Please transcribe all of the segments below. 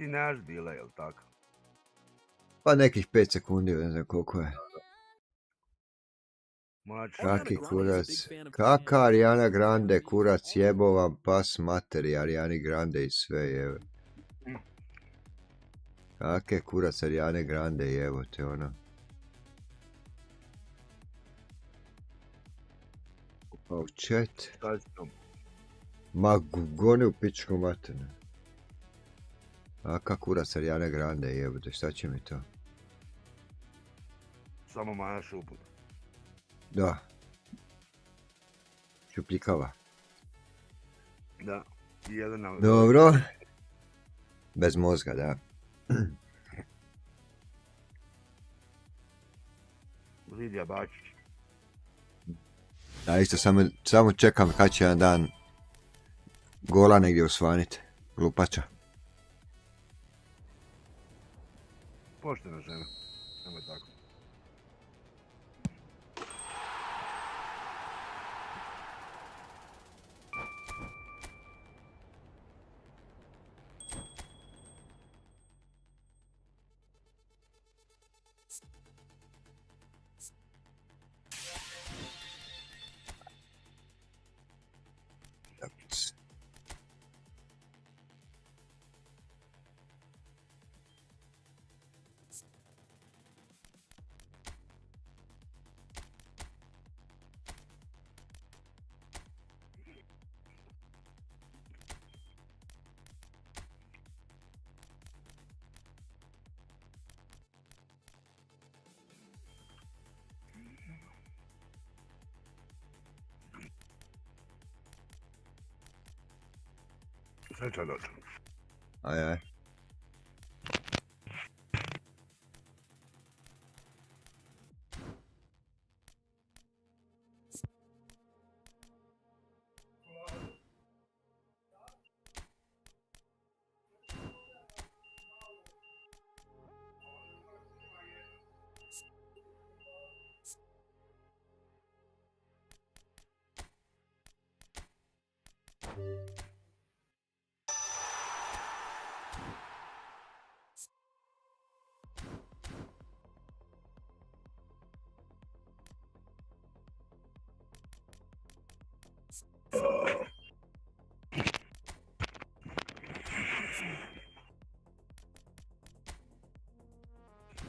ti nemaš bila, jel tako? Pa nekih 5 sekundi, ne znam koliko je. Kaki kurac. Kaka Ariana Grande, kurac, jebova, pas materi, Ariani Grande i sve, jebe. Kake kurac Ariane Grande, jevo te ono. Pa u chat. Ma goni u pičku materinu. Kaka kurac Ariane Grande, jebote, šta će mi to? Samo Maja Šuput. Da. Šupljikava. Da. Dobro. Bez mozga, da. Lidija Bačić. Da, isto samo čekam kad će jedan dan gola negdje osvaniti. Glupača. Poštena žena. Nemoj tako. Sve će doći. Aj.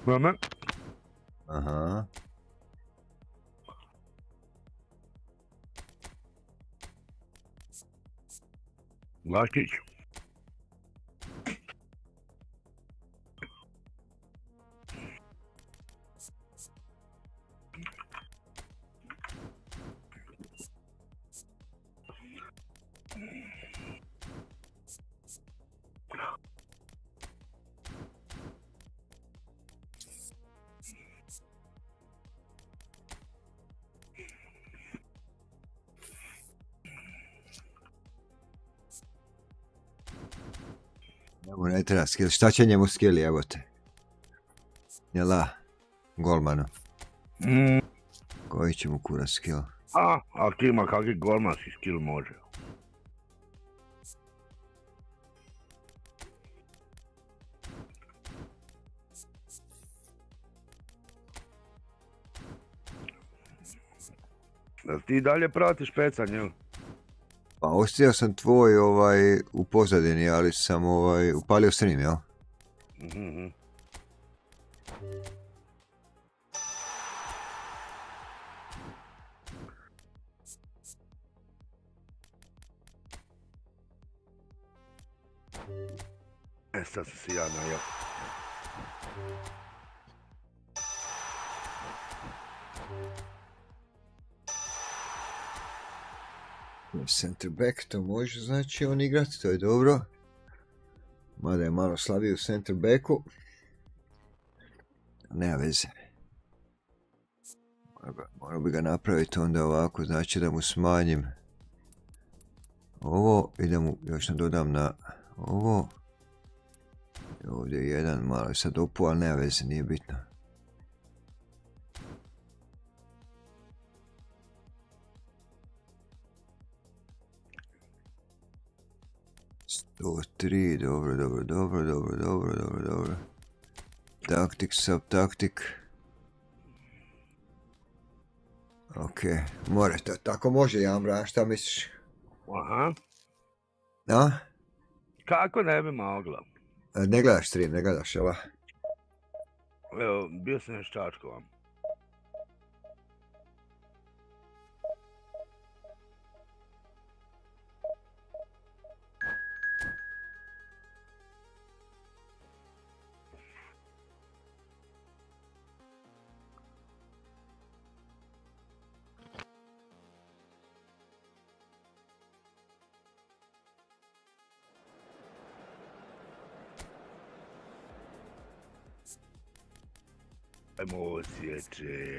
Mama? Aha. Vlakić. Njemu ne treba skill. Šta će njemu skill, evo te? Jela? Golmanu. Koji će mu kura skill? A ti ima kakvi golmanski skill može. Da ti dalje pratiš pecanje, jel? Pa ostio sam tvoj u pozadini, ali sam upalio stream, jel? Mhm. Sad sam si ja najao. Center back, to može znači on igrati, to je dobro. Mada je malo slabiji u center backu. Nema veze. Morao bi ga napraviti onda ovako, znači da mu smanjim ovo i da mu još nadodam na ovo. I ovdje je jedan, malo je sad opu, ali nema veze, nije bitno. 3, dobro. Taktik, subtaktik. Ok, more to, tako može Jambra, šta misliš? Aha. A? Kako ne bi mogla? Ne gledaš stream, ne gledaš, jel? Evo, bio sam još čačkovan. Emocije će.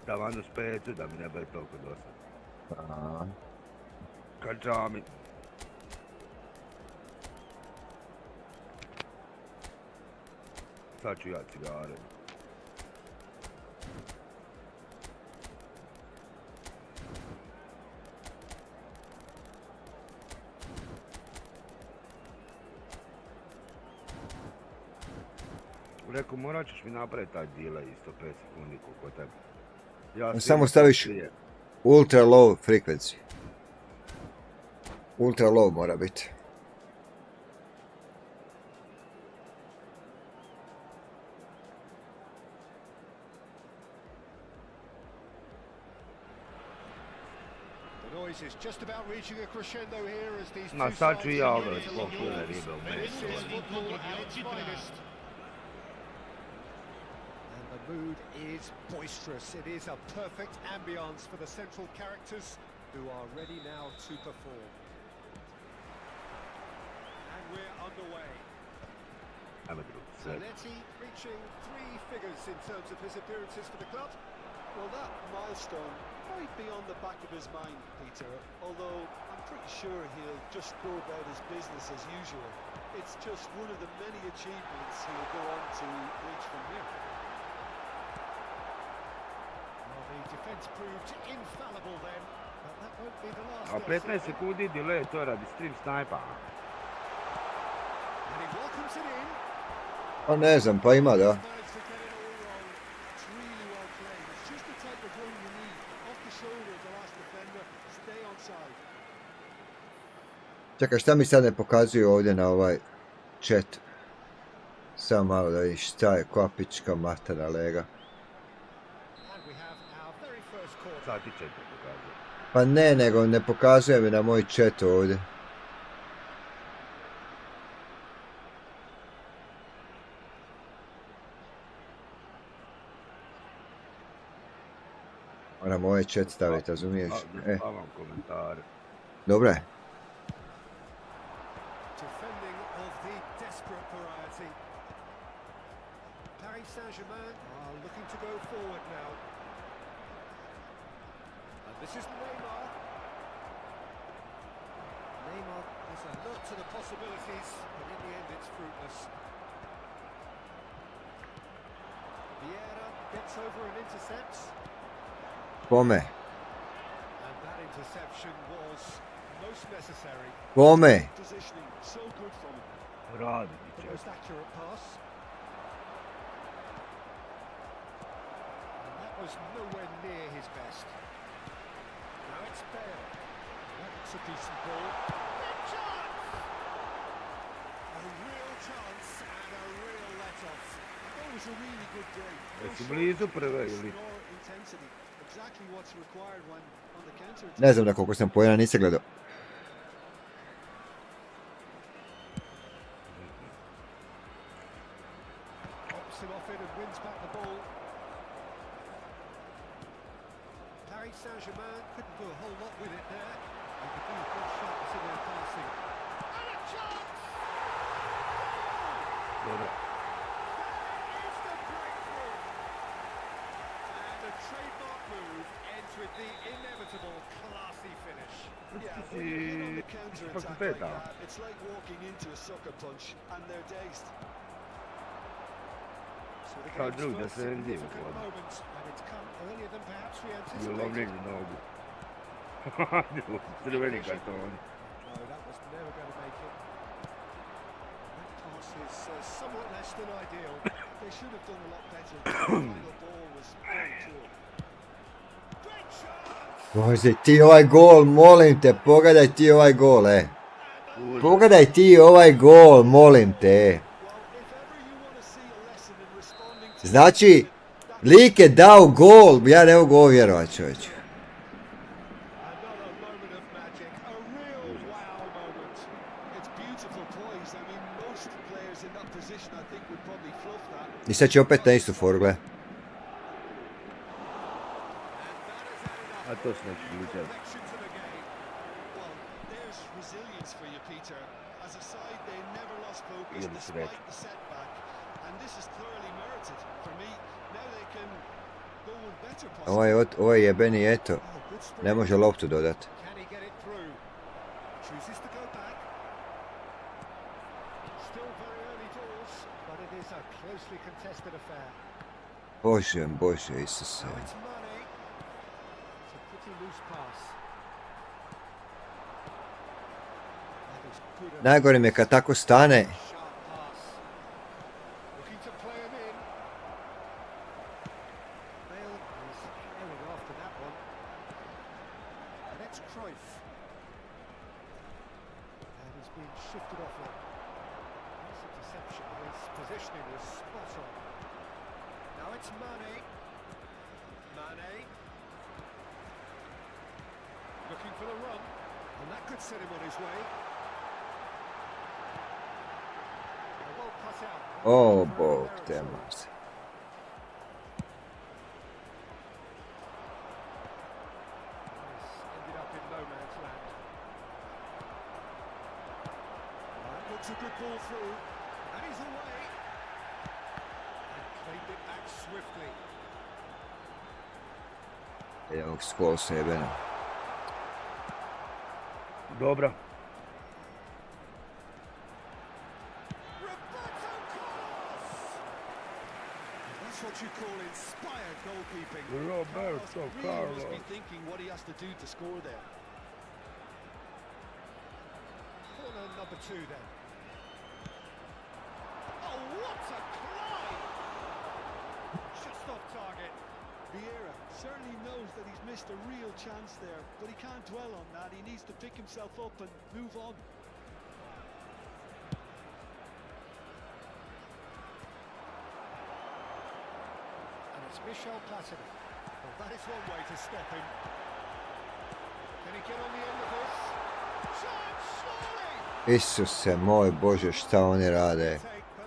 Da vam specu da mi ne bude toliko dosadno. Kačami. Sad ću ja cigare. Rekao, morat ćeš mi napraviti taj delay isto 5 sekundi koliko tebe. Ja Samo staviš ultra low frequency. Ultra low mora biti. Ma sad ću i ja ogledati koliko je ribe u meni. The mood is boisterous. It is a perfect ambience for the central characters who are ready now to perform. And we're underway. Zanetti reaching 3 figures in terms of his appearances for the club. Well, that milestone might be on the back of his mind, Peter, although I'm pretty sure he'll just go about his business as usual. It's just one of the many achievements he'll go on to reach from here. The defence proved infallible then, but that won't be the last. A 15 sekundi delay to radi stream snipa. And he welcomes it in. Pa ne znam, pa ima da. Čekaj, šta mi sad ne pokazuju ovdje na ovaj chat? Samo malo da vidiš šta je, koja pička matera lega. Sad ti chat pokazuje. Pa ne, nego ne pokazuje mi na moj chat ovdje. Moram ovaj chat staviti, razumiješ? Hvala komentare. Dobro je. Defending of the desperate variety. Paris Saint-Germain are looking to go forward now. And this is Neymar. Neymar has a look to the possibilities, but in the end it's fruitless. Vieira gets over and intercepts. Kome? And that interception was most necessary. Kome? Positioning so good from him. Radi ti The chat. most accurate pass. And that was nowhere near his best. Now it's Bale. That's a decent ball. Big chance! A real chance and a real let-off. That was a really good game. Jesi blizu prve ili? More intensity. Exactly what's required when on the counter. Ne znam na koliko sam pojena, nisam gledao. Pops him off it and wins back the ball. Paris Saint-Germain couldn't do a whole lot with it there. They could do a good shot to their passing. And a chance! Dobro. There is the breakthrough! And a trademark move ends with the inevitable classy finish. Yeah, when you hit on the Ti counter-attack like that, it's like walking into a sucker punch and they're dazed. So the Ciao, game's Drew, first that's an idea, significant guarda. moment, and it's come earlier than perhaps we Io l'ho anticipated. preso, no. Se lo vedi il cartone. No, that was never going to make it. That pass is somewhat less than ideal. They should have done a lot better. The final ball was very poor. Great chance! Bože, ti ovaj gol, molim te, pogledaj ti ovaj gol, Pogledaj ti ovaj gol, molim te. Znači, lik je dao gol, ja ne mogu ovo vjerovat, čovječe. Another moment of magic, a real wow moment. It's beautiful poise. I mean, most players in that position, I think, would probably fluff that. I sad će opet na istu foru, gle. A to se neće lutati. Connection to the game. Well, there's resilience for you, Peter. As a side, they never lost focus Yeah, that's despite right. the setback, and this is thoroughly merited for me. Now they can go with better possibilities. Ovaj jebeni, eto, Oh, good sprint. ne može loptu dodat. Can he get it through? Chooses to go back. Still very early doors, but it is a closely contested affair. Bože, Isuse. Now it's Mane. It's a pretty loose pass. That is good enough. Najgore mi je kad tako stane. Sharp pass. Looking to play him in. Bale is trailing after that one. And it's Cruyff. And he's been shifted off it. Nice interception. His positioning was spot on. Now it's Mane. Mane. Looking for the run. And that could set him on his way. Well cut out. O, Bog te maze. Ended up in no man's land. That looks a good ball through. And he's away. And claimed it back swiftly. Jednog skol se jebeno. Dobra. Roberto Carlos! That's what you call inspired goalkeeping. Roberto Really must be Carlos. thinking what he has to do to score there. Corner number 2 then. Oh, what a climb! Just off target. Vieira certainly knows that he's missed a real chance there, but he can't dwell on that. He needs to pick himself up and move on. And it's Michel Platini. Well, that is one way to stop him. Can he get on the end of this? Chance, surely! Isuse moj Bože, šta oni rade?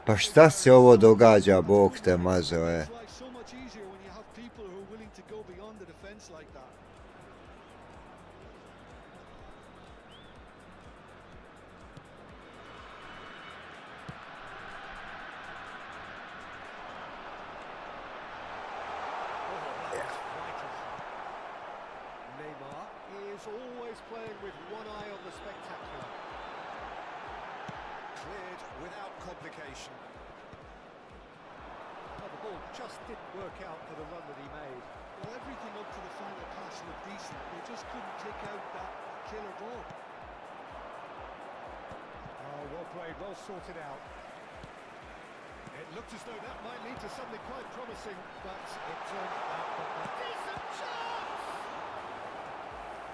Pa šta se ovo događa, Bog te mazao, It's like so much easier when you have people who are willing to go beyond the defense like that. Neymar is always playing with one eye on the spectacular. Cleared without complication. Well, the ball just didn't work out for the run that he made. Well, everything up to the final pass looked decent. They just couldn't kick out that killer ball. Oh, well played, well sorted out. It looked as though that might lead to something quite promising, but it turned out that the decent chance!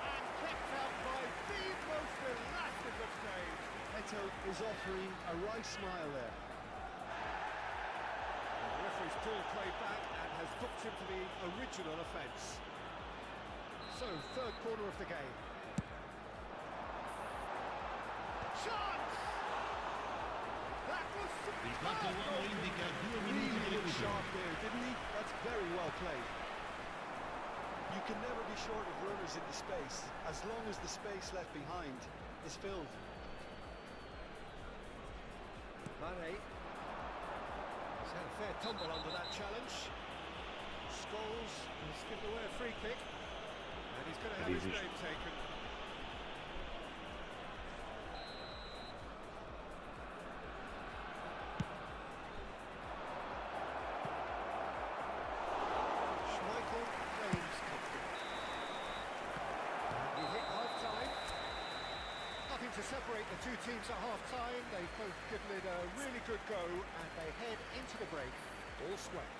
And kept out by the most elastic of saves. Eto is offering a right smile there. The referee's pulled play back and has booked him for the original offence. So, third corner of the game. Chance! That was Really looked sharp there, didn't he? That's very well played. You can never be short of runners in the space, as long as the space left behind is filled. Mane. He's had a fair tumble under that challenge. Scholes has given away a free kick. And he's going to have his Rizično. name taken. Schmeichel claims comfort. And we hit half-time. Nothing to separate the two teams at half-time. They've both given it a really good go, and they head into the break all square.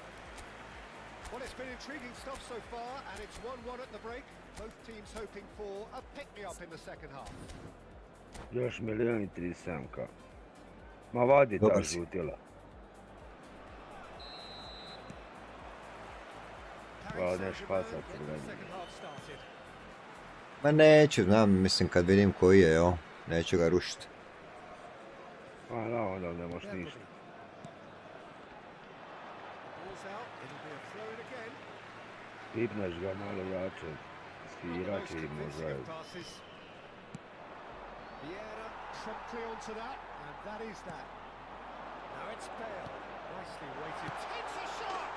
Well, it's been intriguing stuff so far, and it's 1-1 at the break. Both teams hoping for a pick-me-up in the second half. Još milijon i 37k. Ma vadi ta Dobar si. žutila. Paris ne Saint-Germain špasa get the crveni. second half started. Ma neću, znam, mislim kad vidim koji je, jo, neću ga rušiti. A da, onda ne možeš ništa. Ball's out, it'll be a throw-in again. Pipneš ga malo jače. Not the Svirat most i convincing možda of passes. Vieira promptly onto that, and that is that. Now it's Bale, nicely weighted, takes a shot!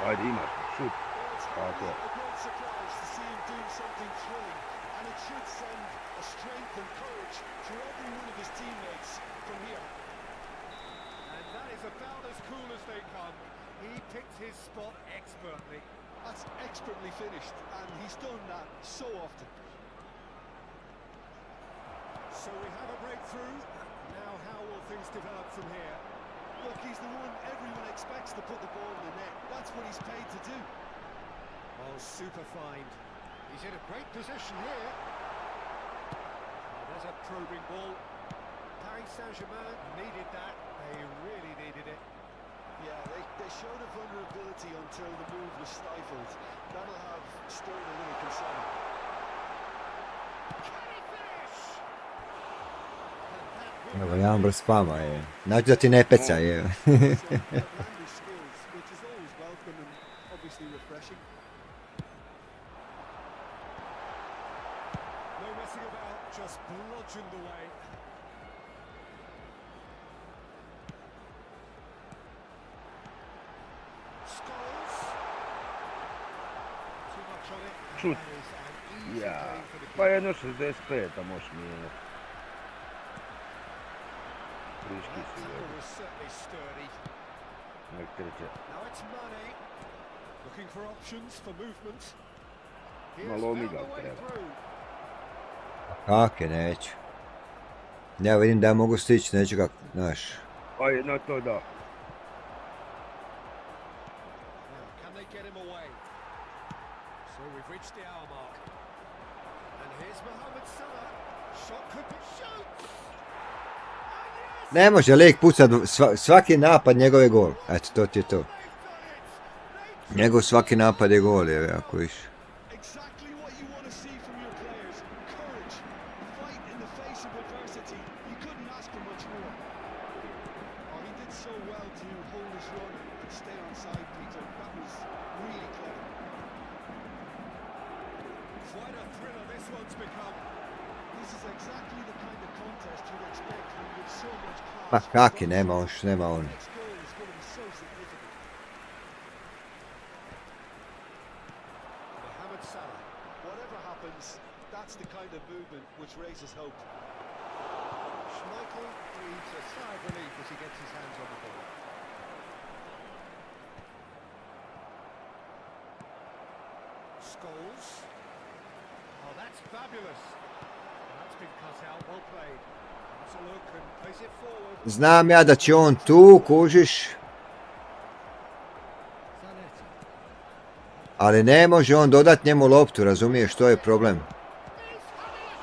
Ajde imaš, šut. Well, it's Tako hardly je. a great surprise to see him doing something thrilling, and it should send a strength and courage to every one of his teammates from here. And that is about as cool as they come. He picked his spot expertly. That's expertly finished, and he's done that so often. So we have a breakthrough. Now how will things develop from here? Look, he's the one everyone expects to put the ball in the net. That's what he's paid to do. Oh, super find. He's in a great position here. Oh, there's a probing ball. Paris Saint-Germain needed that. They really needed it. Yeah, they showed a vulnerability until the move was stifled. That'll have stirred a little concern. Can he finish? And that will Evo, jedan brz spama je. Znači da ti ne peca je. Some outlandish skills, which is always welcome and obviously refreshing. no messing about, just bludgeoned away. Scholes. Too much on it. and Shoot. that is an easy Ja. game for the Pa jedno 65, a možeš mijenjati. Friški That si tackle dobro. was certainly sturdy. Nek treće. Now it's Mane. Looking for options for movement. He has Malo mi found ga the way treba. through. Kake, neću. Ja vidim da ja mogu stići, neću ga, znaš. Aj, na to da. Now, can they get him away? So we've reached the hour mark. And here's Mohamed Salah. Shot could be shoots. And yes, Ne može lik pucat, svaki napad njegov je gol. Eto, to ti je to. they've done it. Njegov svaki napad je gol, je, ako viš. Exactly what you want to see from your players. Courage, fight in the face of adversity. You couldn't ask for much more. Oh, he did so well to hold his run and stay on side, Peter. That was really clever. Quite a thriller this one's become. This is exactly the kind of contest you'd expect when you have so much Ma class. kaki, nema on. Next goal is going to be so significant. Mohamed Salah. Whatever happens, that's the kind of movement which raises hope. Schmeichel breathes a sigh of relief as he gets his hands on the ball. Scholes. Oh, that's fabulous. That's been cut out, well played. That's a look and plays it forward. Znam ja da će on tu, kužiš. Zanetti. Ali ne može on dodat njemu loptu, razumiješ, to je problem.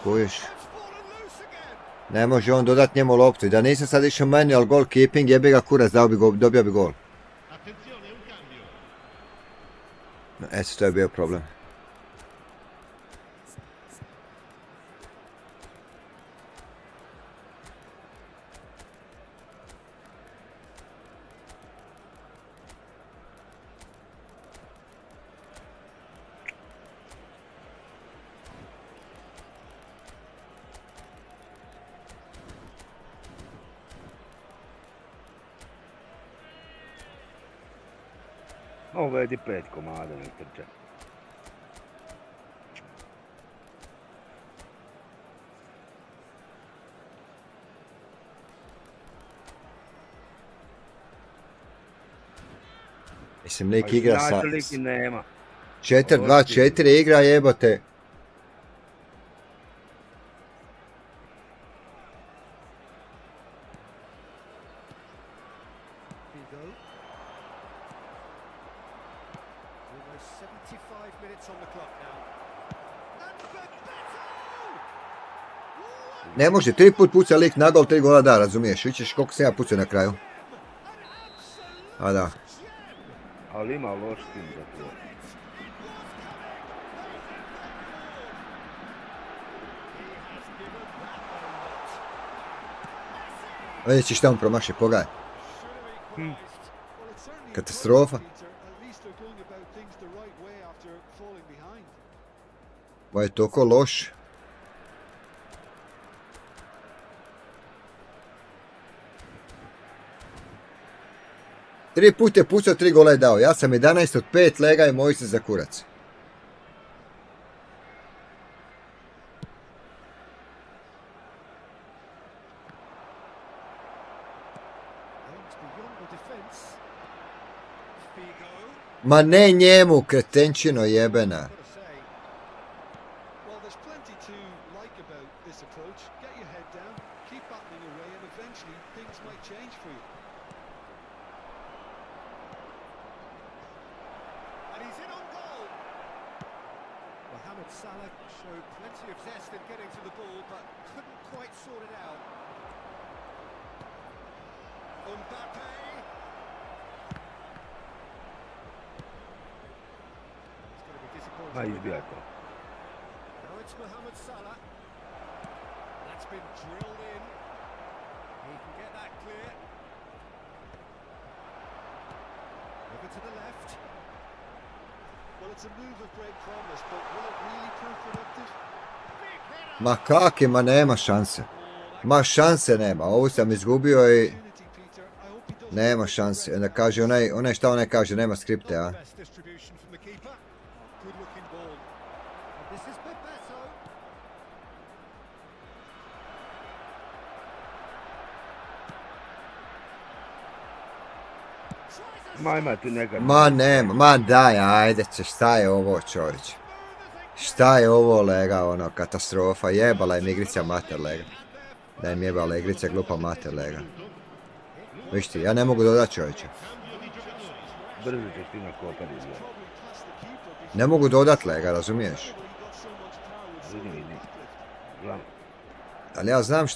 Kužiš. It's fallen loose again. Ne može on dodat njemu loptu. I da nisam sad išao manual goalkeeping, jebi ga kurac, dobio bi gol. Eto, to je bio problem. Uvedi 5 komada, nek trče. Mislim, lik igra sa... Lik i nema. 4-2-4 igra, jebote. Figo. Almost 75 minutes on the clock now. And Bebeto! Ne može, 3 put puca lik na gol, 3 gola da, razumiješ? Vićeš koliko sam ja pucao na kraju. A da. Ali ima loš tim za to. Vidjet ćeš šta on promaši, pogledaj. Katastrofa. Ovo je toliko loš. Tri put je pucao, 3 gola je dao. Ja sam 11 od 5 lega i moji se za kurac. Ma ne njemu, kretenčino jebena. Salah showed plenty of zest in getting to the ball, but couldn't quite sort it out. Mbappe. It's going to be disappointing. Now it's Mohamed Salah. That's been drilled in. He can get that clear. Over to the left. Well, it's a move of great promise, but will it really prove productive? Ma kak je, ma nema šanse. Ma šanse nema, ovu sam izgubio i... Nema šanse, onda kaže onaj šta onaj kaže, nema skripte, a? Ma nema, ma daj, ajde će, šta je ovo čovječ? Šta je ovo lega, ono, katastrofa, jebala im igrica mater lega. Da im jebala igrica glupa mater lega. Viš ti, ja ne mogu dodat čovječe. Ne mogu dodat lega, razumiješ? Ali ja znam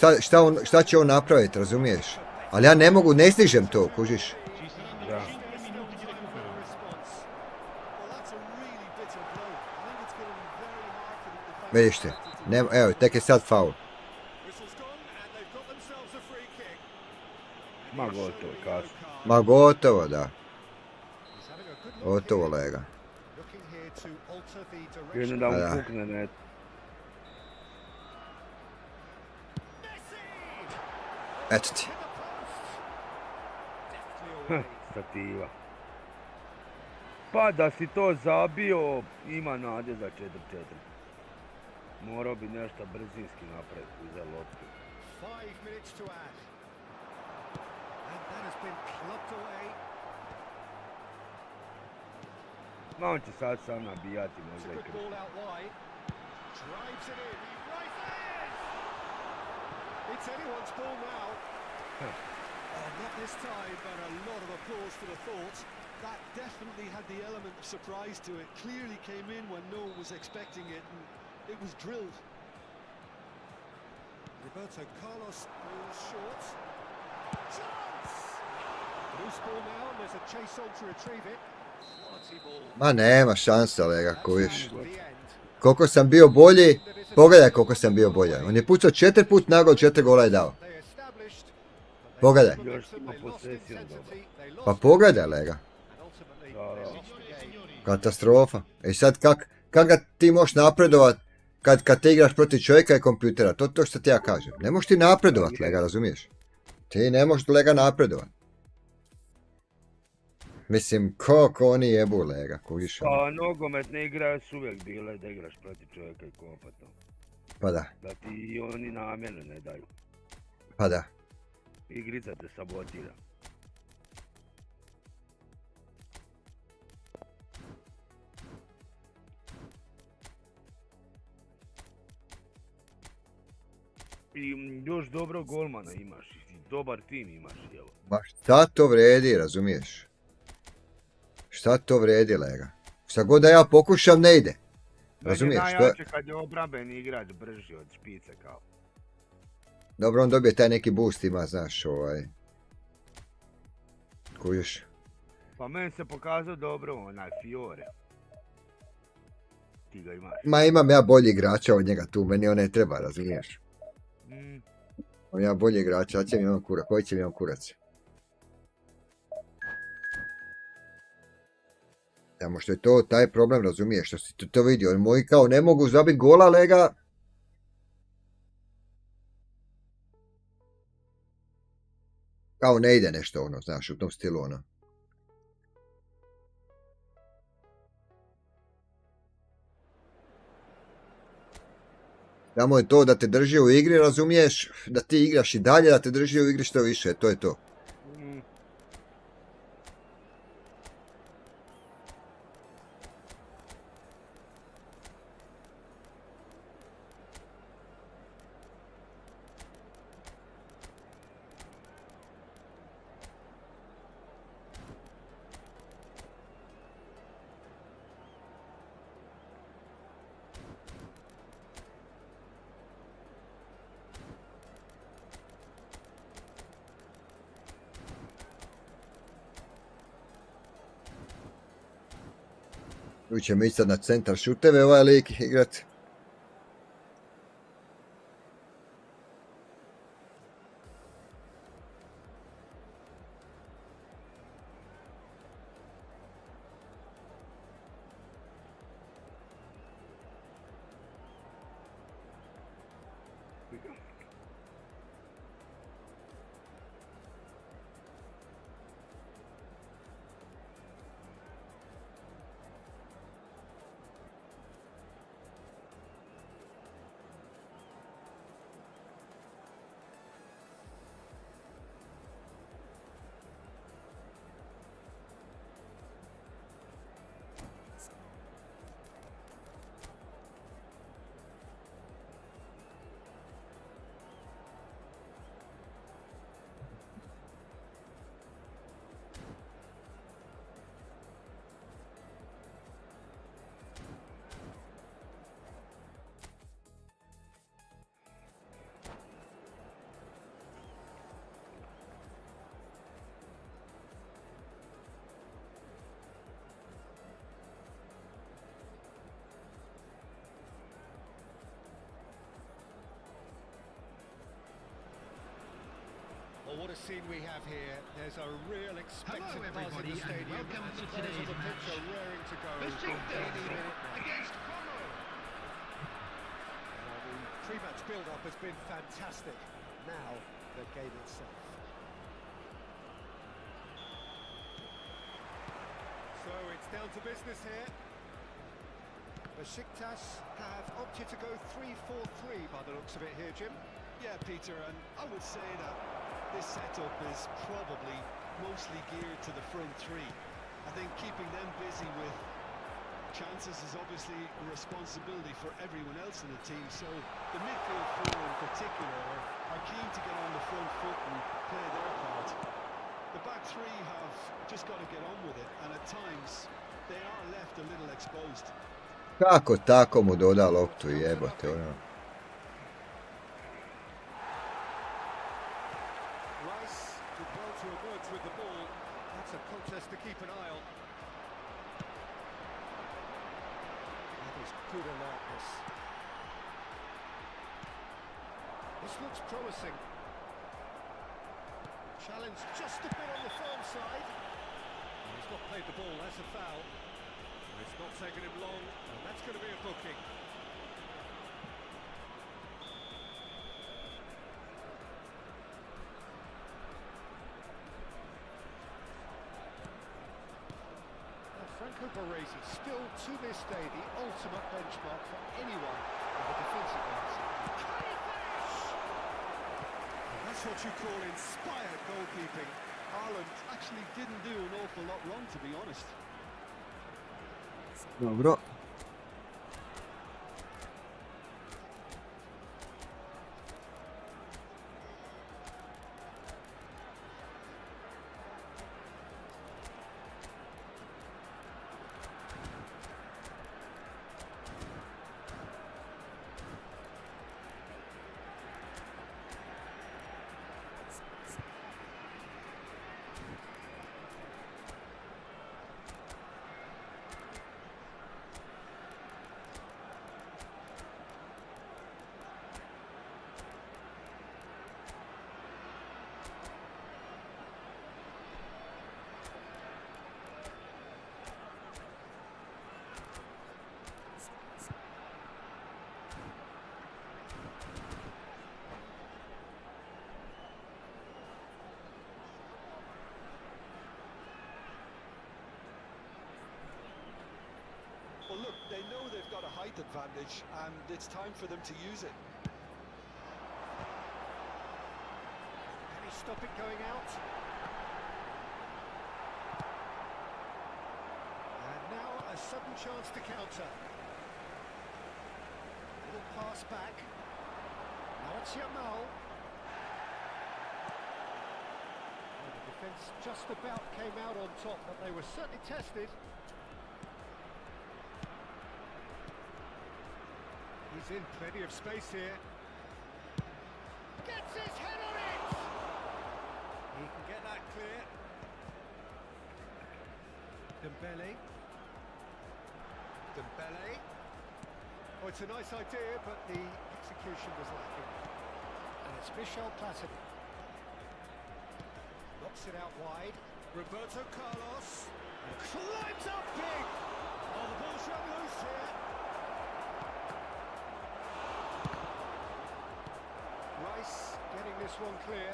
šta će on napraviti, razumiješ? Ali ja ne mogu, ne stižem to, kužiš? Vidiš te, evo, tek je sad faul. Ma gotovo, kasno. Ma gotovo, da. Gotovo, lega. Jedno da mu pukne net. Eto ti. Stativa. Pa da si to zabio, ima nade za 4-4. Morao bi nešto brzinski napraviti za loptu. 5 minutes to add. And that has been clubbed away. Ma on će sad sam nabijati možda i krivo. Ball out wide. Drives it in. Right there. It's anyone's ball now. Oh, not this time, but a lot of applause for the thought. That definitely had the element of surprise to it. Clearly came in when no one was expecting it, and it was drilled. Roberto Carlos falls short. Chance! Loose ball now, and there's a chase on to retrieve it. Quality ball. Ma nema šansa, lega, kuviš. Koliko sam bio bolji, pogledaj koliko sam bio bolji. On je pucao 4 put na gol, 4 gola je dao. Pogledaj. Pa pogledaj, lega. Katastrofa. I sad kak ga ti možeš napredovat kad ti igraš protiv čovjeka i kompjutera? To što ti ja kažem. Ne možeš ti napredovat, lega, razumiješ? Ti ne možeš, lega, napredovat. Mislim, kako oni jebu, lega, kužiš. Pa nogometne igre su uvijek bile da igraš protiv čovjeka i kompatno. Pa da. Da ti oni namjerno ne daju. Pa da. Igrica te sabotira. I još dobrog golmana imaš, i dobar tim imaš, evo. Ma šta to vredi, razumiješ? Šta to vredi, lega? Šta god da ja pokušam, ne ide. Razumiješ? Meni je najjače kad je obrambeni igrač brži od špice kao. Dobro, on dobije taj neki boost, ima, znaš, Kužiš? Pa meni se pokazao dobro onaj Fiore. Ti ga imaš. Ma imam ja bolji igrača od njega tu, meni on ne treba, razumiješ? Ja bolji igrača, a će mi on kurac, koji će mi on kurac? Samo što je to taj problem, razumiješ, što si to vidio, moji kao ne mogu zabiti gola, lega. Kao ne ide nešto, znaš, u tom stilu, Samo je to da te drži u igri, razumiješ, da ti igraš i dalje, da te drži u igri što više, to je to. Tu ćemo ići sad na centar šuteve ovaj lik igrat. Well, what a scene we have here. There's a real expectant buzz in the stadium. Welcome to Players today's on the pitch match. are raring to go. Besiktas Any minute now. against Como. Well, the pre-match build-up has been fantastic. Now, the game itself. So it's down to business here. Besiktas have opted to go 3-4-3 by the looks of it here, Jim. Yeah, Peter, and I would say that this setup is probably mostly geared to the front three. I think keeping them busy with chances is obviously a responsibility for everyone else in the team, so the midfield four in particular are keen to get on the front foot and play their part. The back three have just got to get on with it, and at times they are left a little exposed. Kako tako mu doda loptu, jebote, To emerge with the ball. That's a contest to keep an eye on. That is good alertness. This looks promising. Challenge just a bit on the firm side. And he's not played the ball, that's a foul. And it's not taken him long, and that's going to be a booking. Franco Baresi, still to this day the ultimate benchmark for anyone with a defensive mindset. And that's what you call inspired goalkeeping. Ireland actually didn't do an awful lot wrong, to be honest. Dobro. Well, look, they know they've got a height advantage, and it's time for them to use it. Can he stop it going out? And now a sudden chance to counter. Little pass back. Now it's Yamal. Well, the defence just about came out on top, but they were certainly tested. He's in plenty of space here. Gets his head on it! He can get that clear. Dembele. Oh, it's a nice idea, but the execution was lacking. And it's Michel Platini. Knocks it out wide. Roberto Carlos. Climbs up big! Oh, the ball's run loose here. Rice getting this one clear.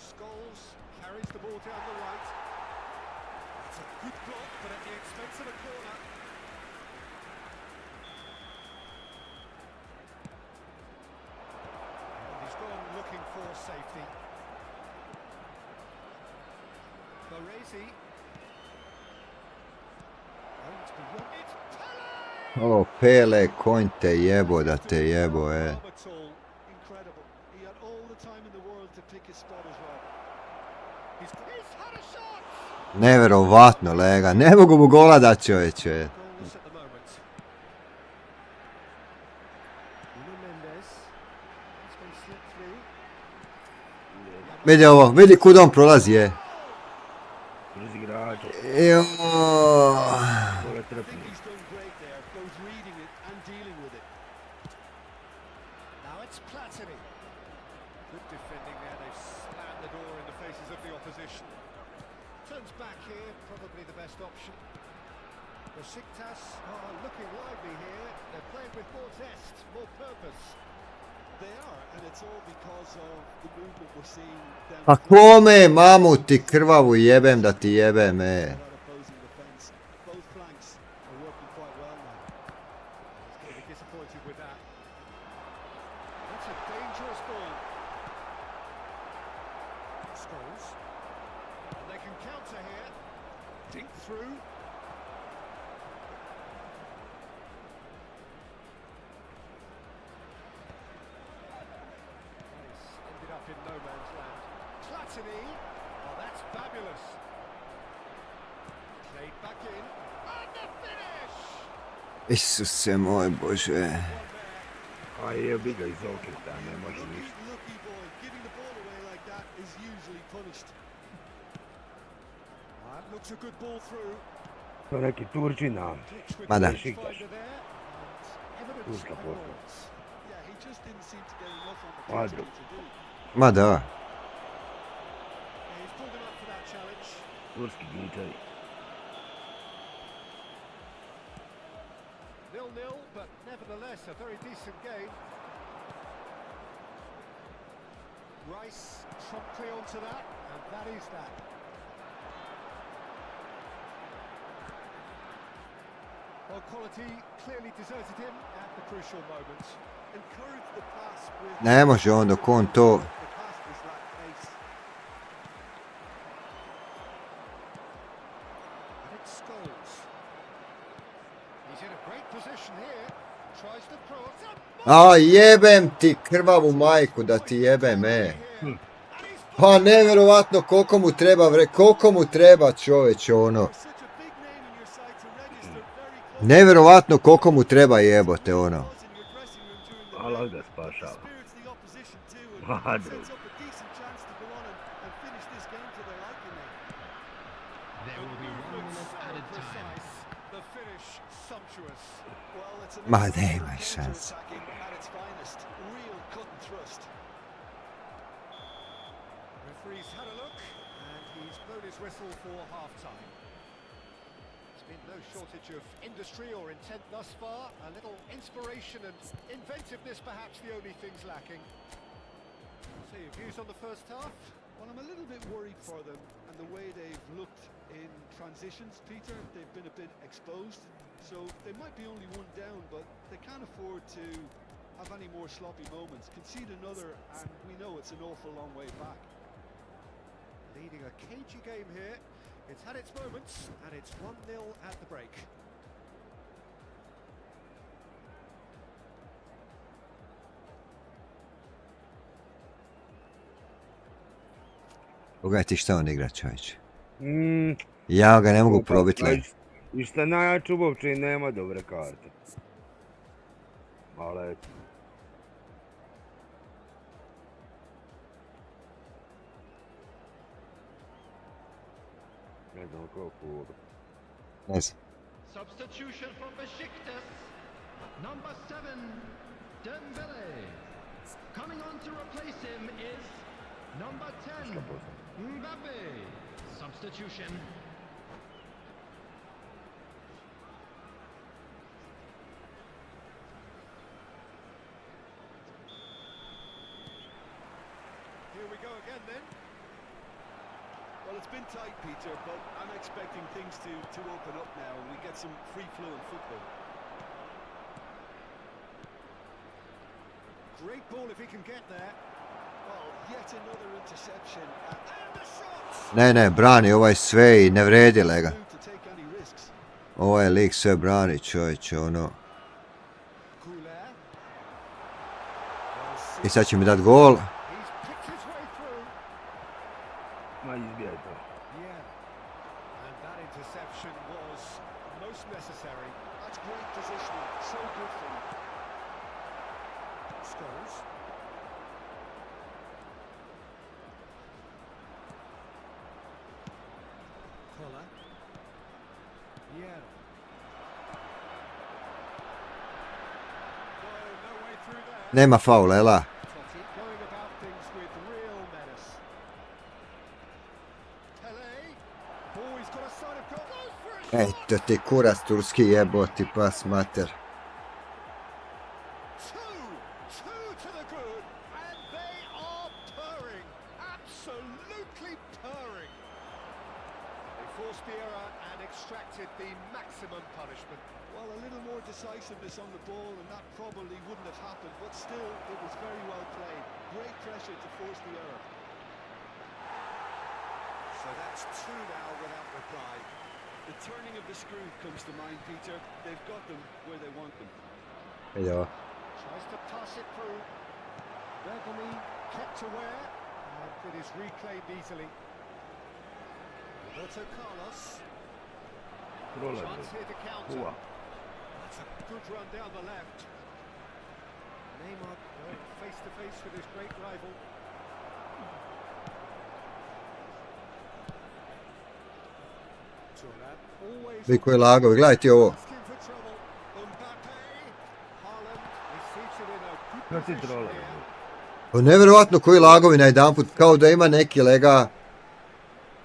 Scholes carries the ball down the right. That's a good block, but at the expense of a corner. And he's gone looking for safety. Baresi. Oh, it's beyond it. O, Pele, konj te jebo da te jebo, Incredible. He had all the time in the world to pick his spot as well. He's had a shot! Neverovatno, lega. Ne mogu mu gola dat, čovječe. Goalless at the moment. Nuno Mendes. He's been slipped through. Vidi ovo, vidi kud on prolazi, je. Brzi igrač. Jo. Tore I think trpni. he's done great there, both reading it and dealing with it. Now it's Platini. Good defending there. They've slammed the door in the faces of the opposition. Turns back here, probably the best option. Besiktas are looking lively here. They're playing with more zest, more purpose. They are, and it's all because of the movement we're seeing down A kome, mamu ti krvavu jebem da ti jebem, that opposing defence. Both flanks are working quite well now. He's going to be disappointed with that. That's a dangerous ball. Scholes. And they can counter here. Dink through. He's ended up in no man's land. Platini. Oh, that's fabulous. Played back in. And the finish! Isuse moj Bože. One there. A jebi ga iz okreta, ne može ništa. Lucky boy, giving the ball away like that is usually punished. That looks a good ball through. To je neki Turčina. Glitch with Ma da. the finder there. And evidence Turska by poslije. Lawrence. Yeah, he just didn't seem to get enough Quadro. opportunity to do. Ma da. Yeah, he's pulled him up for that challenge. Turski gličari. 0-0, but nevertheless a very decent game. Rice promptly onto that, and that is that. Well, quality clearly deserted him at the crucial moment. Encourage the pass with Ne može on dok on to... the pass was lack pace. And it's Scholes. He's in a great position here. Tries to cross. A jebem ti krvavu majku da ti jebem, Pa nevjerovatno koliko mu treba koliko mu treba čovječe ono. Such a big name in your side to register very close Nevjerovatno koliko mu treba jebote ono. in your dressing room during the Allah break. ga spašava. Spirits the opposition too and Madre. sets up a decent chance to go on and finish this game to their liking now. There will be 1 minute added time. The finish sumptuous. Well, it's an Ma excellent nema šanse. counter-attacking at its finest. Real cut and thrust. Referee's had a look, and he's blown his whistle for half-time. There's been no shortage of industry or intent thus far. A little inspiration and inventiveness, perhaps the only things lacking. So your views on the first half? Well, I'm a little bit worried for them and the way they've looked in transition. positions, Peter. They've been a bit exposed, so they might be only one down, but they can't afford to have any more sloppy moments. Concede another, and we know it's an awful long way back. Leading a cagey game here. It's had its moments, and it's 1-0 at the break. Pogledaj ti šta on igra, čovječe. Mm, Ja ga ne mogu probiti, le. I šta najjače uopće i nema dobre karte. Ali eto. Ne znam koliko uopće. Ne znam. Substitution for Besiktas. Number 7, Dembele. Coming on to replace him is number 10, Mbappe. Substitution. Here we go again then. Well, it's been tight, Peter, but I'm expecting things to open up now and we get some free-flowing football. Great ball if he can get there. Well, yet another interception. And the shot! Ne, brani ovaj sve i ne vredi, lega. To take any risks. Ovaj lik sve brani, čovječe, ono. Couler. I sad će mi dat gol. He's picked his way through. Ma izbijaj to. Yeah. And that interception was most necessary. That's great positioning. So good for him. Scholes. Koller. Yeah. No way through there. Nema faula, ela. Totti going about things with real menace. Pele. Oh, he's got a side of goal. Goes for a shot. Eto ti kurac turski jeboti pas mater. Two to the good, and they are purring, absolutely purring. They forced the error and extracted the maximum punishment. Well, a little more decisiveness on the ball and that probably wouldn't have happened, but still, it was very well played. Great pressure to force the error. So that's two now without reply. The turning of the screw comes to mind, Peter. They've got them where they want them. Evo. Tries to pass it through. Bergamy kept aware, and it is reclaimed easily. Roberto Carlos. Prolazi. Chance here to counter. Kuva. That's a good run down the left. Neymar going face to face with his great rival. Thuram always Liko je lagovi, gledaj ti ovo. asking for trouble. Mbappe. Haaland receives it in a good Što ti position trolazi? here. Pa nevjerojatno koji lagovi na jedanput, kao da ima neki lega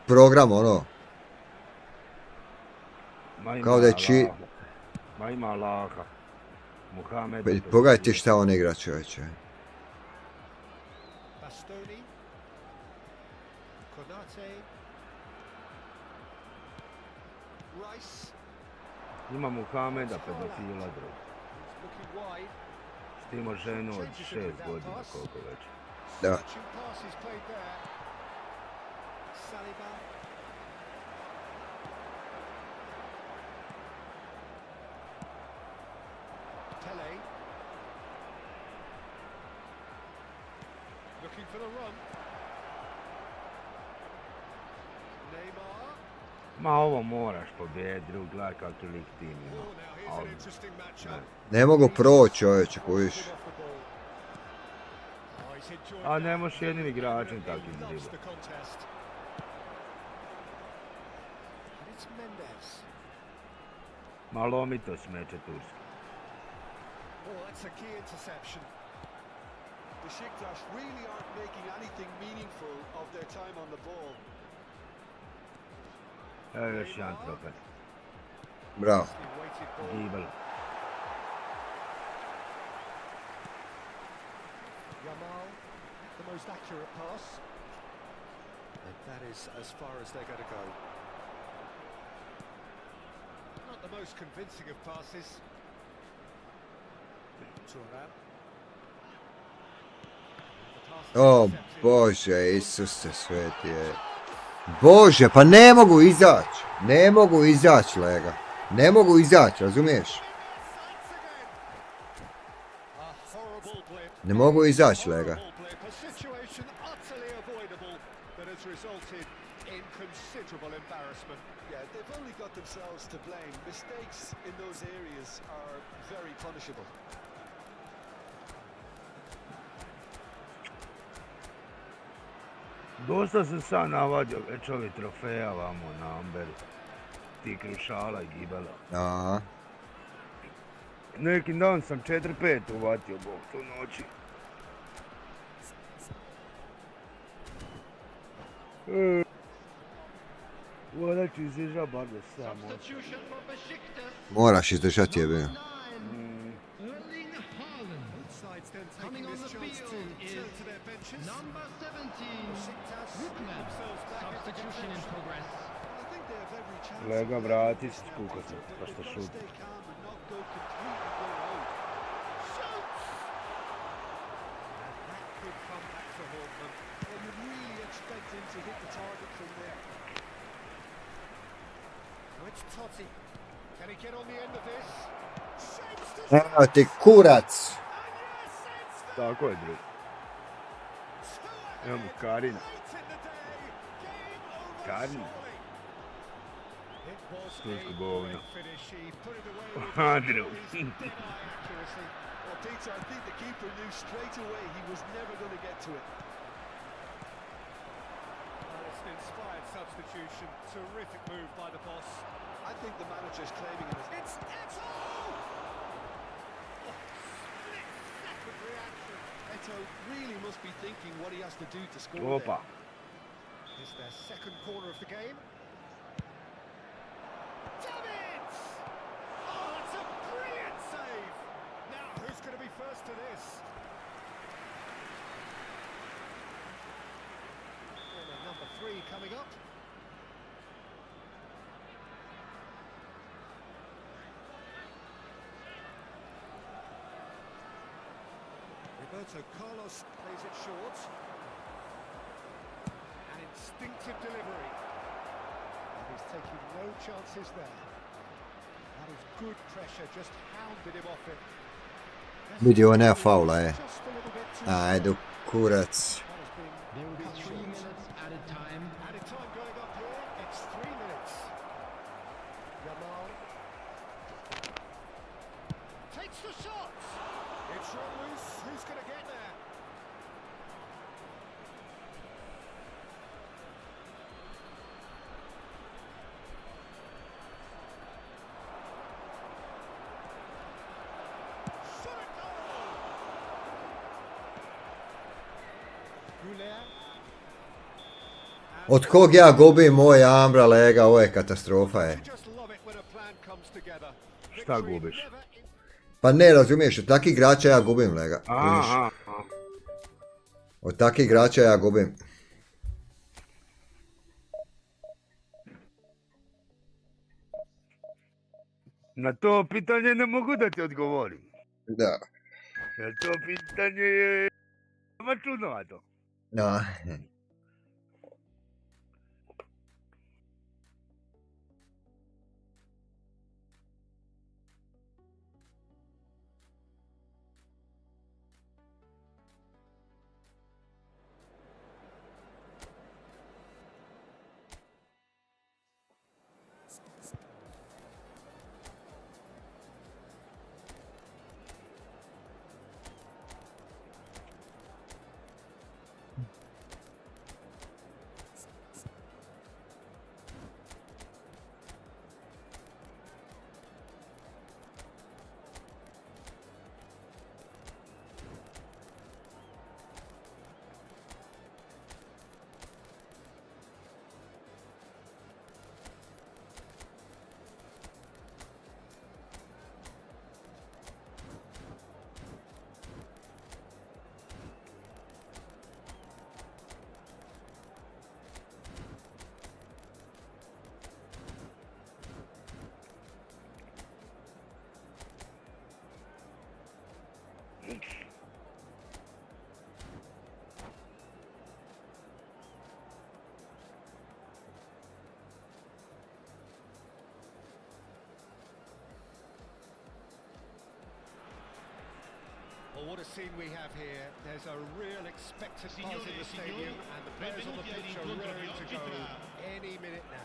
program, ono. Ma ima Kao da je či- Allaha. Ma ima Allaha. Muhammed. Pogledaj ti šta on igra, čovječe. Bastoni. Konate. Rice. Ima Muhameda pedofila drug. He's looking wide. Štimo ženu od 6 godina koliko već. Da. Touching pass is played there. Saliba. Pele. Looking for the run. Neymar. Ma ovo moraš pobijediti, drug, gledaj kakvi lik tim ima. Oh, now here's an interesting matchup. Ne mogu proći, čovječe, kojiš. Off the ball. Oh, he's enjoyed A that. ne možeš jednim igračem He takvim loves dribom. the contest. And it's Mendes. Ma lomi to smeće turski. Oh, that's a key interception. Besiktas really aren't making anything meaningful of their time on the ball. Evo još jedan trofej. Bravo. He waited ball. Gibel. Yamal, the most accurate pass. And that is as far as they're going to go. most convincing of passes. Turan. O Bože, Isuse sveti je. Bože, pa ne mogu izaći. Ne mogu izaći, lega. Ne mogu izaći, razumiješ? Ne mogu izaći, lega. A situation utterly avoidable that has resulted in considerable embarrassment. Yeah, they've only got themselves to blame. Mistakes in those areas are very punishable. Dosta sam sad navadio već ovi trofeja vamo na Amberi. Ti krušala i gibela. Aha. Nekim dan sam 4-5 uvatio, bog, tu noći. Voda ću izdržat bar do 7. Substitution for Besiktas. Moraš izdržati jebe. Erling Haaland. Both sides then Coming taking on this the chance to field turn is to their benches. number 17. Besiktas Rukman. themselves back into Substitution in contention. progress. I think they have every chance. Kolega, of vrati this se, now, skuka Peter, sam, but pa they've šta got to šuti. stay calm and not go completely go out. Shoots! And that could come back to haunt them. Well, you really expect him to hit the target from there. Now it's Totti. Can he get on the end of this? Shapes to Evo ti kurac. Tako je, drug. Evo mu Karina. Karin. It was Tursko a govno. great finish. He put it away with Andrew. his dead-eye accuracy. Well, Peter, I think the keeper knew straight away he was never going to get to it. Well, it's an inspired substitution. Terrific move by the boss. I think the manager's claiming it. It's Eto! Split-second reaction. Eto really must be thinking what he has to do to score Opa. there. It's their second corner of the game. Davids! Oh, that's a brilliant save! Now, who's going to be first to this? Corner number 3 coming up. Roberto Carlos plays it short. An instinctive delivery. And he's taking no chances there. That is good pressure, just hounded him off it. Vidi, ovo nema faula, je. Just a little bit too Ajde, kurac. That has been There will be cut 3 short. minutes added time. Added time going up here, it's 3 minutes. Yamal takes the shot. It's run loose. Who's going to get there? Shot at goal. Goulet. Od kog ja gubim moj Ambra, lega, ovo je katastrofa, je. You just love it when a plan comes together. Šta Victory gubiš? never in- Pa ne, razumiješ, od takih igrača ja gubim, lega. Kužiš? Aha. Od takih igrača ja gubim. Na to pitanje ne mogu da ti odgovorim. Da. Jer to pitanje je... Ma čudnovato. Da. What a scene we have here. There's a real expectant buzz in the stadium, and the players on the pitch are raring to go any minute now.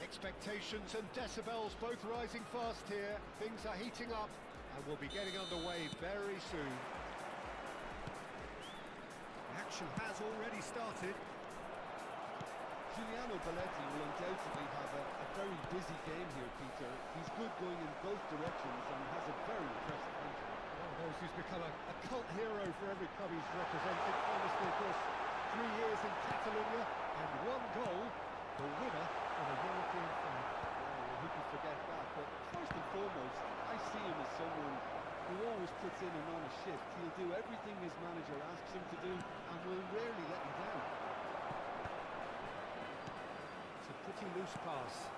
Expectations and decibels both rising fast here. Things are heating up, and we'll be getting underway very soon. Action has already started. Giuliano Belletti will undoubtedly have a very busy game here, Peter. He's good going in both directions and has a very impressive engine. One of those who's become a cult hero for every club he's represented. Famously, of course, 3 years in Catalonia and 1 goal, the winner of a European final. Well, who can forget that? But first and foremost, I see him as someone who always puts in an honest shift. He'll do everything his manager asks him to do and will rarely let you down. It's a pretty loose pass.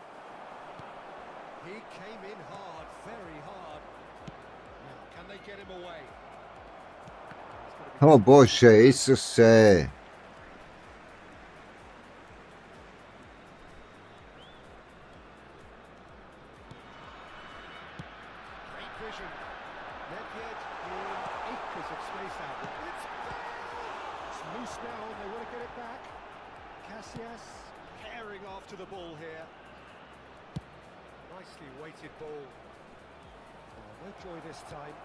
He came in hard, very hard. Now, can they get him away? O Bože, Isuse. Great vision. Napad in acres of space out. It's loose now, and they want to get it back. Casillas tearing after the ball here. Nicely weighted ball. Oh, no joy this time.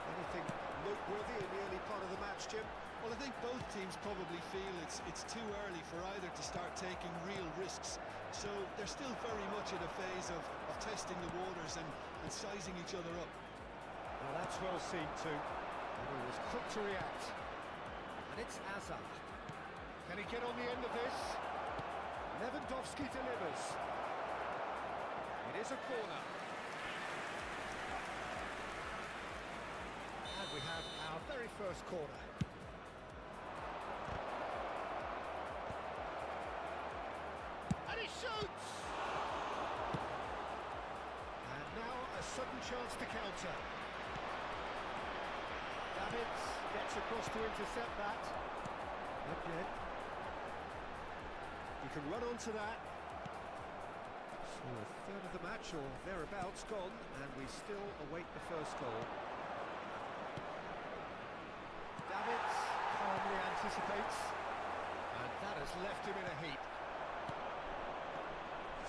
Anything noteworthy in the early part of the match, Jim? Well, I think both teams probably feel it's too early for either to start taking real risks. So they're still very much in a phase of testing the waters and sizing each other up. Well, that's well seen too. And he was quick to react. And it's Hazard. Can he get on the end of this? Lewandowski delivers. It is a corner. And we have our very first corner. And he shoots! And now a sudden chance to counter. Davids gets across to intercept that. Not yet. You can run onto that. So a third of the match or thereabouts gone, and we still await the first goal. Davids calmly anticipates, and that has left him in a heap.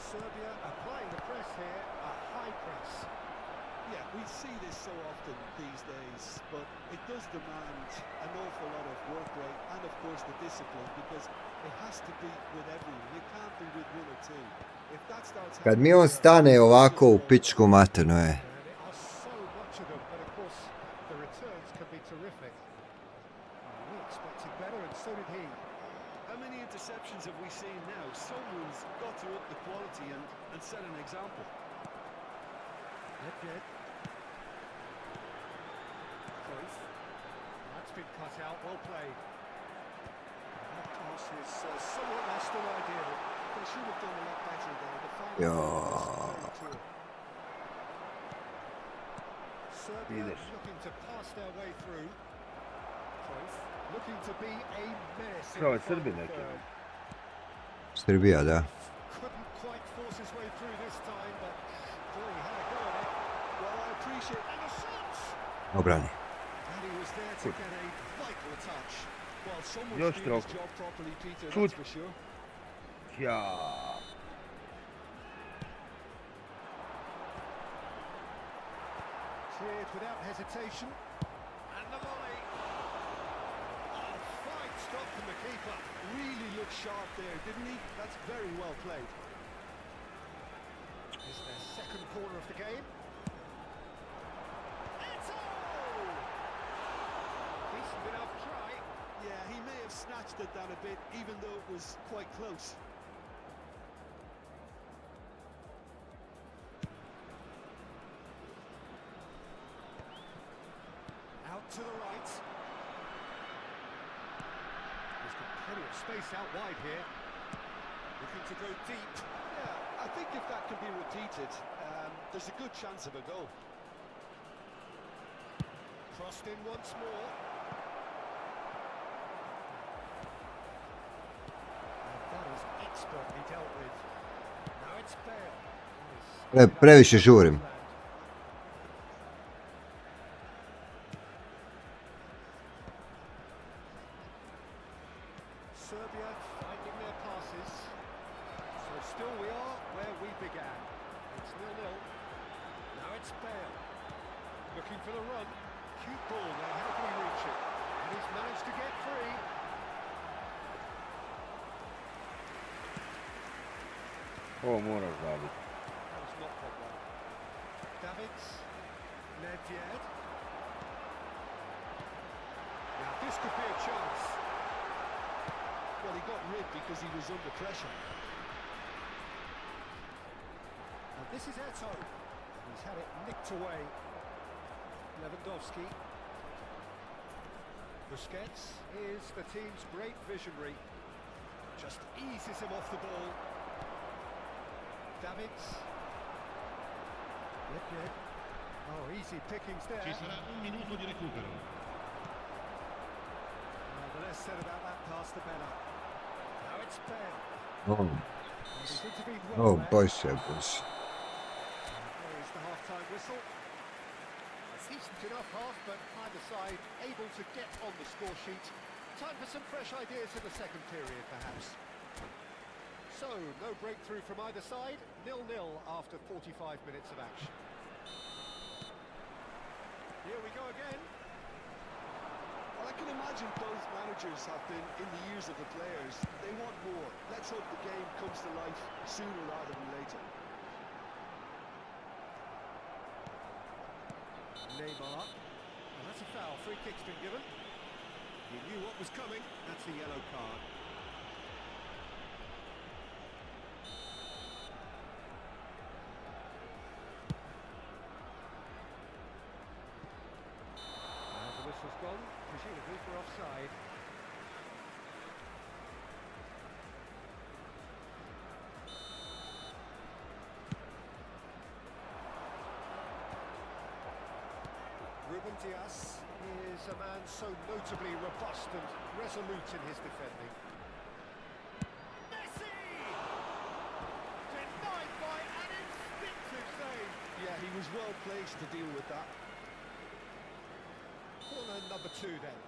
Serbia applying the press here, a high press. Yeah, we see this so often these days, but it does demand an awful lot of work rate and, of course, the discipline, because it has to be with everyone. It can't be with 1 or 2. If that starts Kad mi on stane ovako u pičku maternu je. And it are so much of them, but of course the returns can be terrific. We expected better, and so did he. How many interceptions have we seen now? Someone's got to up the quality and set an example. Napad. Close. That's been cut out, well played. That pass is somewhat less than ideal. They should have done a lot better there. The final Yo. was very poor. Serbia Finish. looking to pass their way through. Close. Looking to be a menace in Kao the Srbi final neki. third. Srbija, da. Couldn't quite force his way through this time, but boy, he had a go at it. Well, I appreciate And a shot! Obrani. And he was there to get a vital touch. Well, someone's Još doing his trochu. job properly, Peter, Šut. that's for sure. Ja. Cleared without hesitation. And the volley. Oh, fine stop from the keeper. Really looked sharp there, didn't he? That's very well played. Is their second corner of the game. Eto'o! Decent enough try. Yeah, he may have snatched at that a bit, even though it was quite close. Out to the right. He's got plenty of space out wide here. Looking to go deep. Yeah, I think if that can be repeated, there's a good chance of a goal. Crossed in once more. And that is expertly dealt with. Now it's Bale. Previše žurim. still we are where we began. It's 0-0. Now it's Bale. Looking for the run. Cute ball there, how can he reach it? And he's managed to get free. Ovo moraš zabiti. That was not Pogba. Davids. Nedved. Now this could be a chance. Well, he got rid because he was under pressure. And this is Eto'o. He's had it nicked away. Lewandowski. Busquets is the team's great visionary. Just eases him off the ball. Davids. Nedved. Oh, easy pickings there. Ci sarà un minuto di recupero. The less said about that pass, the better. Now it's Bale. Oh, He's intervened well oh there. bože. There is the half-time whistle. A decent enough half, but either side able to get on the score sheet. Time for some fresh ideas in the second period, perhaps. So, no breakthrough from either side. 0-0 after 45 minutes of action. Here we go again. Well, I can imagine both managers have been in the ears of the players. They want more. Let's hope the game comes to life sooner rather than later. Neymar. And that's a foul. Free kick's been given. He knew what was coming. That's a yellow card. And the whistle's gone, presumably for offside. Ruben Dias is a man so notably robust and resolute in his defending. Messi! Denied by an instinctive save. Yeah, he was well placed to deal with that. Corner number 2 then.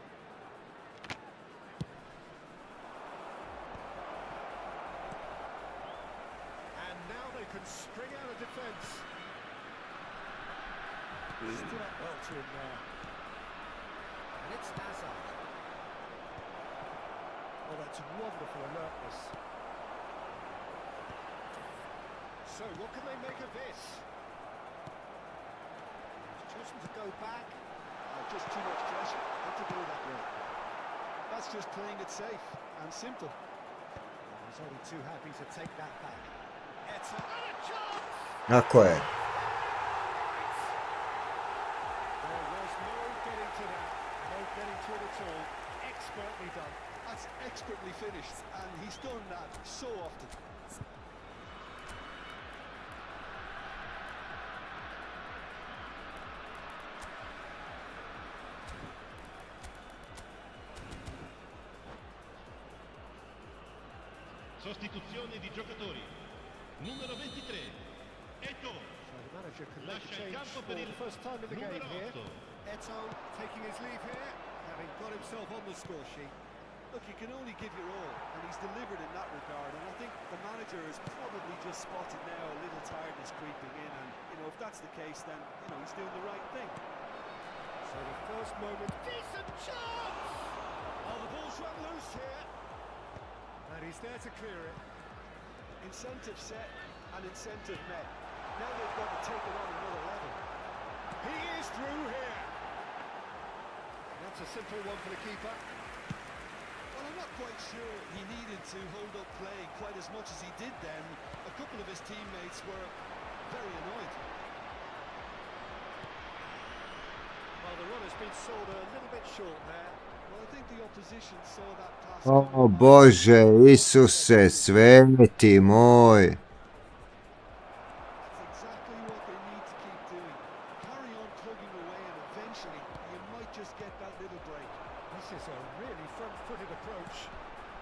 And now they can string out a defence. Stood up well to him there. And it's Hazard. Oh, that's wonderful alertness. So, what can they make of this? He's chosen to go back. Just too much pressure. Not to go that way. That's just playing it safe and simple. He's only too happy to take that back. Eto'o. And a chance! Tako je. There was no getting to that. No getting to it at all. Expertly done. That's expertly finished, and he's done that so often. Sostituzione di giocatori. Numero 23. Eto'o. So the manager can make a Lascia il change campo for per il the first time in the game numero here. 8. Eto'o taking his leave here, having got himself on the score sheet. Look, you can only give your all, and he's delivered in that regard. And I think the manager has probably just spotted now a little tiredness creeping in. And, if that's the case, then, he's doing the right thing. So the first moment, decent chance! Oh, the ball's run loose here. And he's there to clear it. Incentive set and incentive met. Now they've got to take it on another level. He is through here. That's a simple one for the keeper. Well, I'm not quite sure he needed to hold up play quite as much as he did then. A couple of his teammates were very annoyed. Well, the run has been sold a little bit short there. Well, I think the opposition saw that pass. O Bože, Isuse, sveti moj. That's exactly what they need to keep doing. Carry on tugging away, and eventually you might just get that little break. This is a really front-footed approach.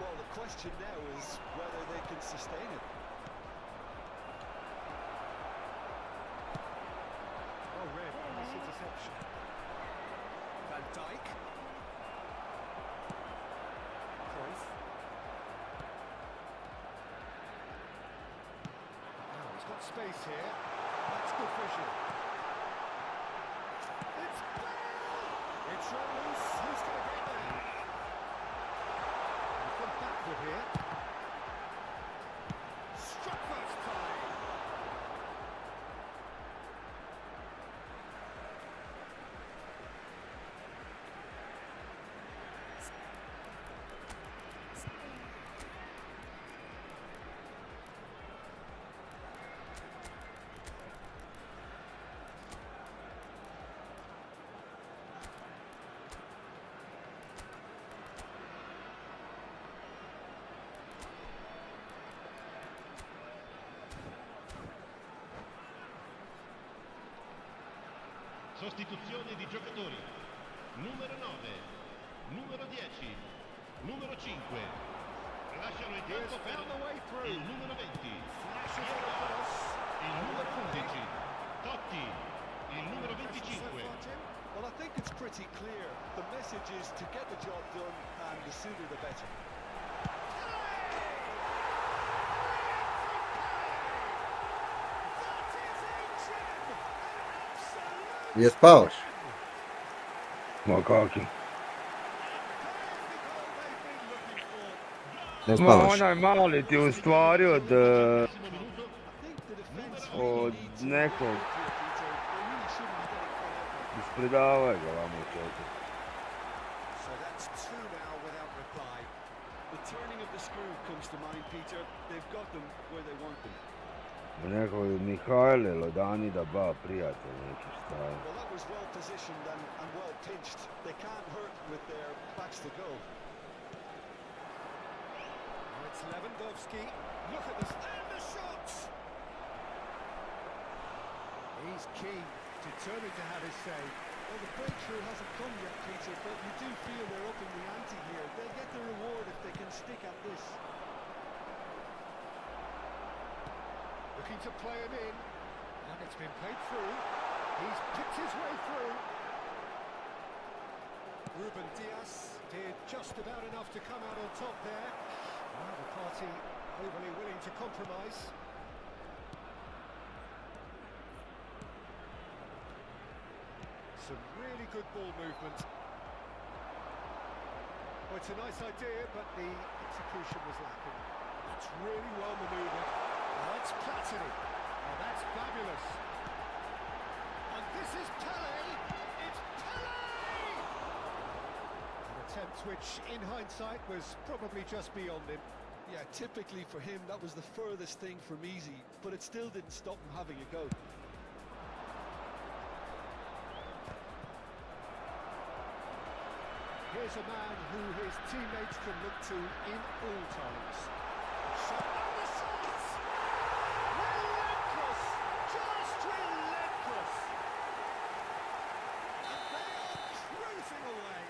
Well, the question now is whether they can sustain it. Oh, red, nice interception. Van Dijk. Cruyff. got space here. That's good vision. It's Bale! It's run loose. Who's going to get there? He's gone backward here. Struck first time. Sostituzione di giocatori. Numero 9, numero 10, numero 5. Lasciano il He has campo per found the way through. il numero 20. Flashes on the cross. Il numero 11. Totti. Il numero 25. Well, I think it's pretty clear. The message is to get the job done, and the sooner the better. Jest paus. Ma kaki. Jest Ma paus. onaj mali ti u stvari od nekog ispredavaj ga vamo čovjek. So that's two now without reply. The turning of the screw comes to mind, Peter. They've got them where they want them. Neko Mihajle Lodani da ba prijatelj neki šta je. Well, that was well positioned and well pinched. They can't hurt with their backs to goal. It's Lewandowski. Look at this. And the shots! He's keen, determined to have his say. Well, the breakthrough hasn't come yet, Peter, but you do feel they're up in the ante here. They'll get the reward if they can stick at this. Looking to play him in. And it's been played through. He's picked his way through. Ruben Diaz did just about enough to come out on top there. The party overly willing to compromise. Some really good ball movement. Well, it's a nice idea, but the execution was lacking. That's really well manoeuvred. Now that's Platini. Oh, that's fabulous. And this is Pele. It's Pele! An attempt which, in hindsight, was probably just beyond him. Yeah, typically for him, that was the furthest thing from easy, but it still didn't stop him having a go. Here's a man who his teammates can look to in all times. Shot on the shots! Relentless! Just relentless! And they are cruising away.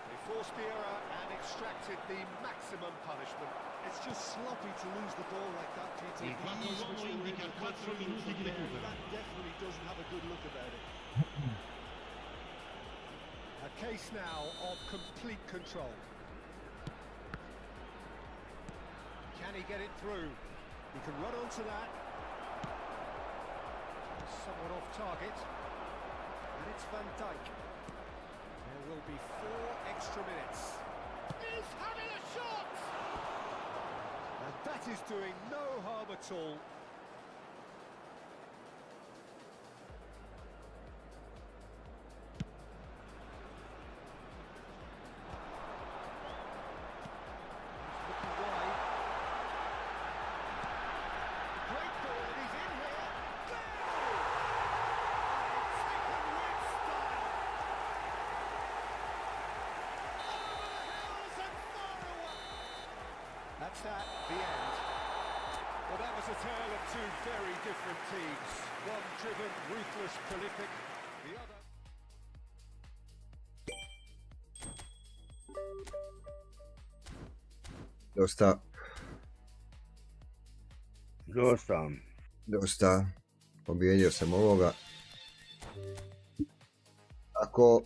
They forced the error and extracted the maximum punishment. It's just sloppy to lose the ball like that, Peter. Il quarto uomo indica 4 minuti di recupero. That definitely doesn't have a good look about it. A case now of complete control. Can he get it through? He can run onto that. Somewhat off target. And it's Van Dijk. There will be 4 extra minutes. He's having a shot! And that is doing no harm at all. That's that, the end. Well, that was a tale of two very different teams. One driven, ruthless, prolific. The other... Dosta, Dosta. dosta. Pobijedio sam ovoga. Ako